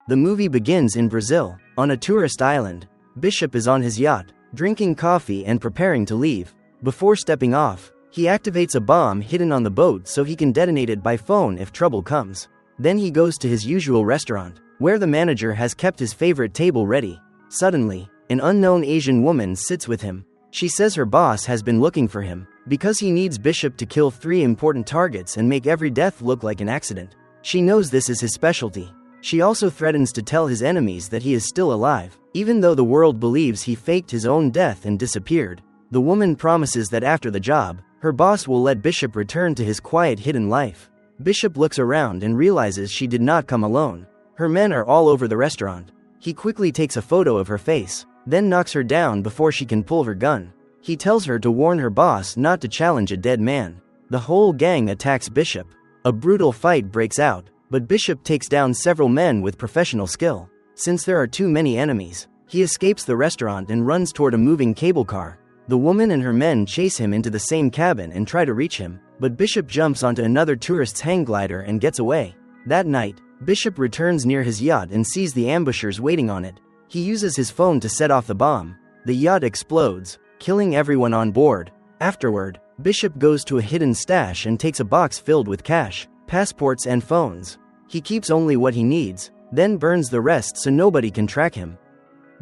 The movie begins in Brazil, on a tourist island. Bishop is on his yacht, drinking coffee and preparing to leave. Before stepping off, he activates a bomb hidden on the boat so he can detonate it by phone if trouble comes. Then he goes to his usual restaurant, where the manager has kept his favorite table ready. Suddenly, an unknown Asian woman sits with him. She says her boss has been looking for him, because he needs Bishop to kill 3 important targets and make every death look like an accident. She knows this is his specialty. She also threatens to tell his enemies that he is still alive, even though the world believes he faked his own death and disappeared. The woman promises that after the job, her boss will let Bishop return to his quiet hidden life. Bishop looks around and realizes she did not come alone. Her men are all over the restaurant. He quickly takes a photo of her face, then knocks her down before she can pull her gun. He tells her to warn her boss not to challenge a dead man. The whole gang attacks Bishop. A brutal fight breaks out, but Bishop takes down several men with professional skill. Since there are too many enemies, he escapes the restaurant and runs toward a moving cable car. The woman and her men chase him into the same cabin and try to reach him, but Bishop jumps onto another tourist's hang glider and gets away. That night, Bishop returns near his yacht and sees the ambushers waiting on it. He uses his phone to set off the bomb. The yacht explodes, killing everyone on board. Afterward, Bishop goes to a hidden stash and takes a box filled with cash, passports and phones. He keeps only what he needs, then burns the rest so nobody can track him.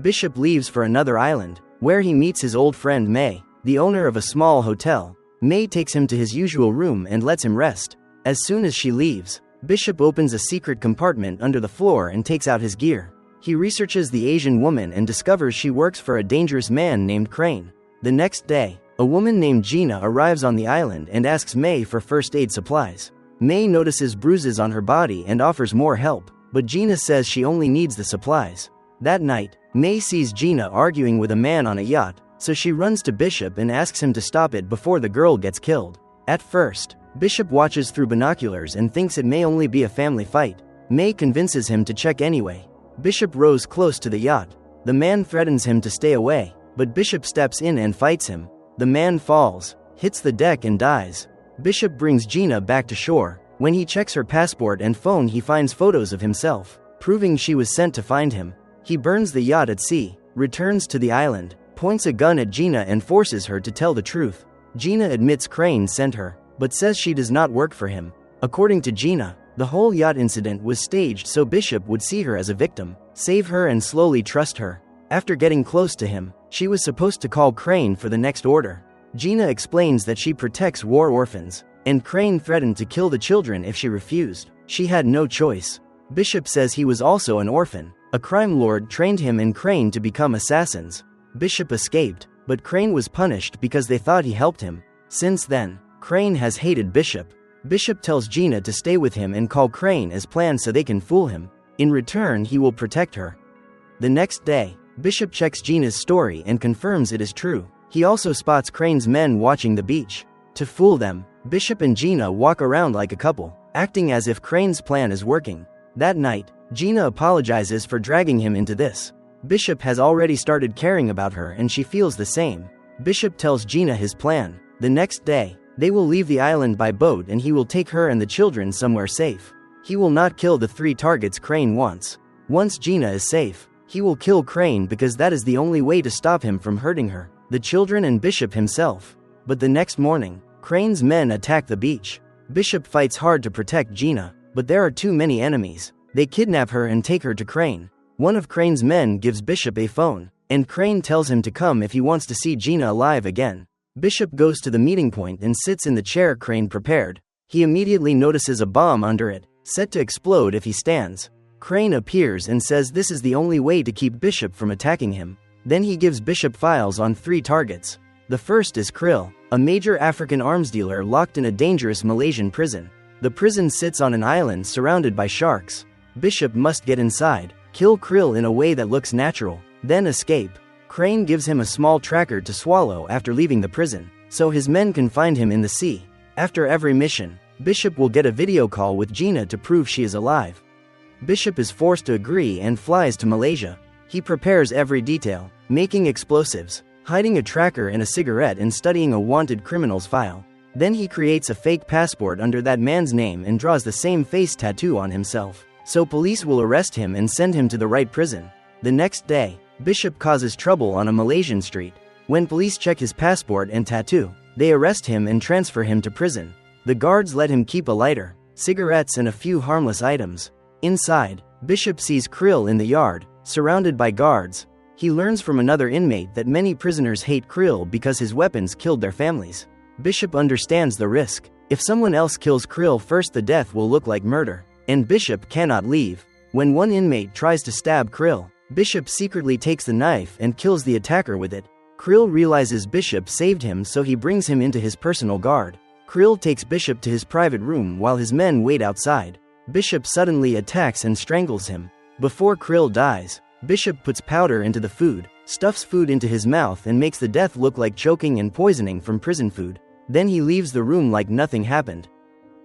Bishop leaves for another island, where he meets his old friend May, the owner of a small hotel. May takes him to his usual room and lets him rest. As soon as she leaves, Bishop opens a secret compartment under the floor and takes out his gear. He researches the Asian woman and discovers she works for a dangerous man named Crane. The next day, a woman named Gina arrives on the island and asks May for first aid supplies. May notices bruises on her body and offers more help, but Gina says she only needs the supplies. That night, May sees Gina arguing with a man on a yacht, so she runs to Bishop and asks him to stop it before the girl gets killed. At first, Bishop watches through binoculars and thinks it may only be a family fight. May convinces him to check anyway. Bishop rows close to the yacht. The man threatens him to stay away, but Bishop steps in and fights him. The man falls, hits the deck and dies. Bishop brings Gina back to shore. When he checks her passport and phone, he finds photos of himself, proving she was sent to find him. He burns the yacht at sea, returns to the island, points a gun at Gina and forces her to tell the truth. Gina admits Crane sent her, but says she does not work for him. According to Gina, the whole yacht incident was staged so Bishop would see her as a victim, save her and slowly trust her. After getting close to him, she was supposed to call Crane for the next order. Gina explains that she protects war orphans, and Crane threatened to kill the children if she refused. She had no choice. Bishop says he was also an orphan. A crime lord trained him and Crane to become assassins. Bishop escaped, but Crane was punished because they thought he helped him. Since then, Crane has hated Bishop. Bishop tells Gina to stay with him and call Crane as planned so they can fool him. In return, he will protect her. The next day, Bishop checks Gina's story and confirms it is true. He also spots Crane's men watching the beach. To fool them, Bishop and Gina walk around like a couple, acting as if Crane's plan is working. That night, Gina apologizes for dragging him into this. Bishop has already started caring about her and she feels the same. Bishop tells Gina his plan. The next day, they will leave the island by boat and he will take her and the children somewhere safe. He will not kill the 3 targets Crane wants. Once Gina is safe, he will kill Crane because that is the only way to stop him from hurting her, the children and Bishop himself. But the next morning, Crane's men attack the beach. Bishop fights hard to protect Gina, but there are too many enemies. They kidnap her and take her to Crane. One of Crane's men gives Bishop a phone, and Crane tells him to come if he wants to see Gina alive again. Bishop goes to the meeting point and sits in the chair Crane prepared. He immediately notices a bomb under it, set to explode if he stands. Crane appears and says this is the only way to keep Bishop from attacking him. Then he gives Bishop files on 3 targets. The first is Krill, a major African arms dealer locked in a dangerous Malaysian prison. The prison sits on an island surrounded by sharks. Bishop must get inside, kill Krill in a way that looks natural, then escape. Crane gives him a small tracker to swallow after leaving the prison, so his men can find him in the sea. After every mission, Bishop will get a video call with Gina to prove she is alive. Bishop is forced to agree and flies to Malaysia. He prepares every detail, making explosives, hiding a tracker in a cigarette and studying a wanted criminal's file. Then he creates a fake passport under that man's name and draws the same face tattoo on himself. so police will arrest him and send him to the right prison. The next day, Bishop causes trouble on a Malaysian street. When police check his passport and tattoo, they arrest him and transfer him to prison. The guards let him keep a lighter, cigarettes and a few harmless items. Inside, Bishop sees Krill in the yard, surrounded by guards. He learns from another inmate that many prisoners hate Krill because his weapons killed their families. Bishop understands the risk. If someone else kills Krill first, the death will look like murder, and Bishop cannot leave. When one inmate tries to stab Krill, Bishop secretly takes the knife and kills the attacker with it. Krill realizes Bishop saved him, so he brings him into his personal guard. Krill takes Bishop to his private room while his men wait outside. Bishop suddenly attacks and strangles him. Before Krill dies, Bishop puts powder into the food, stuffs food into his mouth and makes the death look like choking and poisoning from prison food. Then he leaves the room like nothing happened.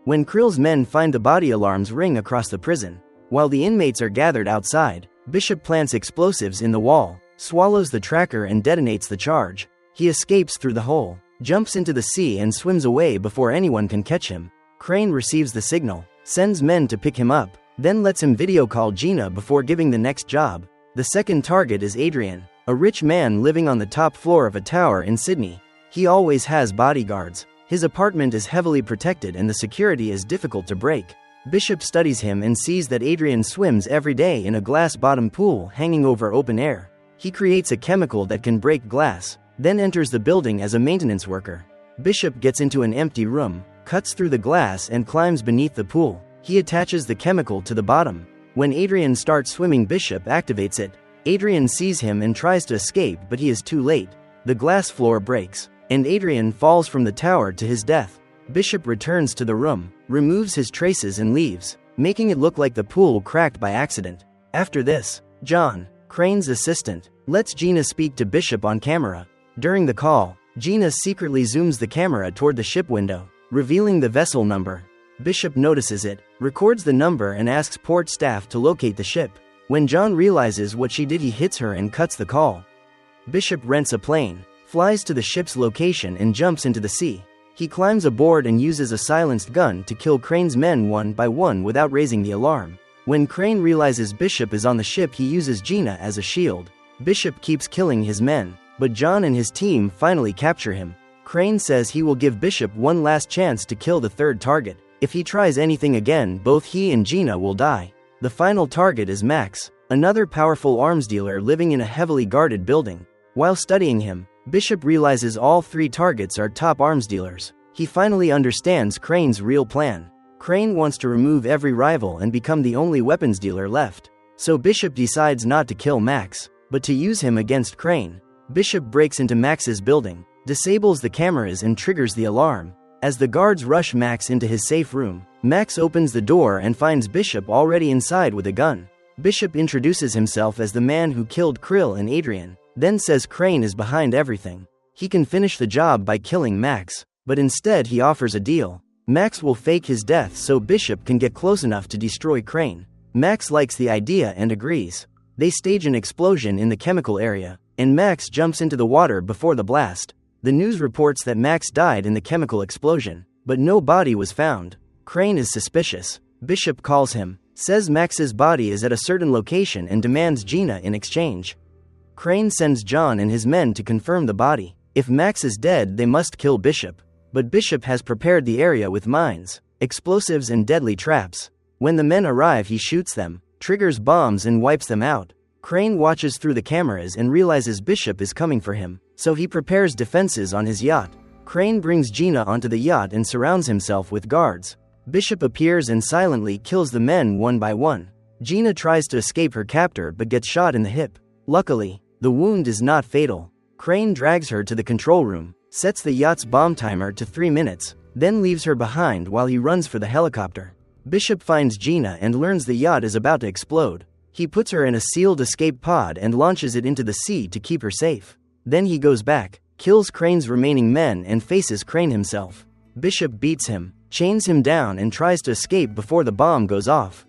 When Krill's men find the body alarms ring across the prison, while the inmates are gathered outside, Bishop plants explosives in the wall, swallows the tracker and detonates the charge. He escapes through the hole, jumps into the sea and swims away before anyone can catch him. Crane receives the signal, sends men to pick him up, then lets him video call Gina before giving the next job. The second target is Adrian, a rich man living on the top floor of a tower in Sydney. He always has bodyguards. His apartment is heavily protected and the security is difficult to break. Bishop studies him and sees that Adrian swims every day in a glass-bottom pool hanging over open air. He creates a chemical that can break glass, then enters the building as a maintenance worker. Bishop gets into an empty room, cuts through the glass and climbs beneath the pool. He attaches the chemical to the bottom. When Adrian starts swimming, Bishop activates it. Adrian sees him and tries to escape, but he is too late. The glass floor breaks, and Adrian falls from the tower to his death. Bishop returns to the room, removes his traces and leaves, making it look like the pool cracked by accident. After this, John, Crane's assistant, lets Gina speak to Bishop on camera. During the call, Gina secretly zooms the camera toward the ship window, revealing the vessel number. Bishop notices it, records the number and asks port staff to locate the ship. When John realizes what she did, he hits her and cuts the call. Bishop rents a plane, flies to the ship's location and jumps into the sea. He climbs aboard and uses a silenced gun to kill Crane's men one by one without raising the alarm. When Crane realizes Bishop is on the ship, he uses Gina as a shield. Bishop keeps killing his men, but John and his team finally capture him. Crane says he will give Bishop one last chance to kill the third target. If he tries anything again, both he and Gina will die. The final target is Max, another powerful arms dealer living in a heavily guarded building. While studying him, Bishop realizes all three targets are top arms dealers. He finally understands Crane's real plan. Crane wants to remove every rival and become the only weapons dealer left. So Bishop decides not to kill Max, but to use him against Crane. Bishop breaks into Max's building, disables the cameras and triggers the alarm. As the guards rush Max into his safe room, Max opens the door and finds Bishop already inside with a gun. Bishop introduces himself as the man who killed Krill and Adrian, then says Crane is behind everything. He can finish the job by killing Max, but instead he offers a deal. Max will fake his death so Bishop can get close enough to destroy Crane. Max likes the idea and agrees. They stage an explosion in the chemical area, and Max jumps into the water before the blast. The news reports that Max died in the chemical explosion, but no body was found. Crane is suspicious. Bishop calls him, says Max's body is at a certain location and demands Gina in exchange. Crane sends John and his men to confirm the body. If Max is dead, they must kill Bishop. But Bishop has prepared the area with mines, explosives and deadly traps. When the men arrive, he shoots them, triggers bombs and wipes them out. Crane watches through the cameras and realizes Bishop is coming for him, so he prepares defenses on his yacht. Crane brings Gina onto the yacht and surrounds himself with guards. Bishop appears and silently kills the men one by one. Gina tries to escape her captor but gets shot in the hip. Luckily, the wound is not fatal. Crane drags her to the control room, sets the yacht's bomb timer to 3 minutes, then leaves her behind while he runs for the helicopter. Bishop finds Gina and learns the yacht is about to explode. He puts her in a sealed escape pod and launches it into the sea to keep her safe. Then he goes back, kills Crane's remaining men and faces Crane himself. Bishop beats him, chains him down and tries to escape before the bomb goes off.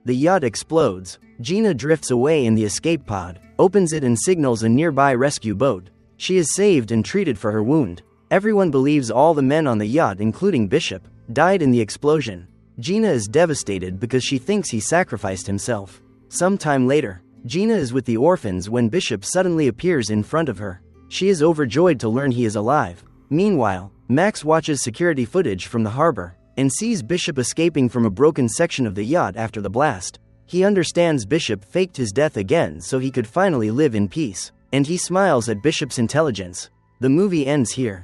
The yacht explodes. Gina drifts away in the escape pod, opens it and signals a nearby rescue boat. She is saved and treated for her wound. Everyone believes all the men on the yacht, including Bishop, died in the explosion. Gina is devastated because she thinks he sacrificed himself. Sometime later, Gina is with the orphans when Bishop suddenly appears in front of her. She is overjoyed to learn he is alive. Meanwhile, Max watches security footage from the harbor and sees Bishop escaping from a broken section of the yacht after the blast. He understands Bishop faked his death again so he could finally live in peace, and he smiles at Bishop's intelligence. The movie ends here.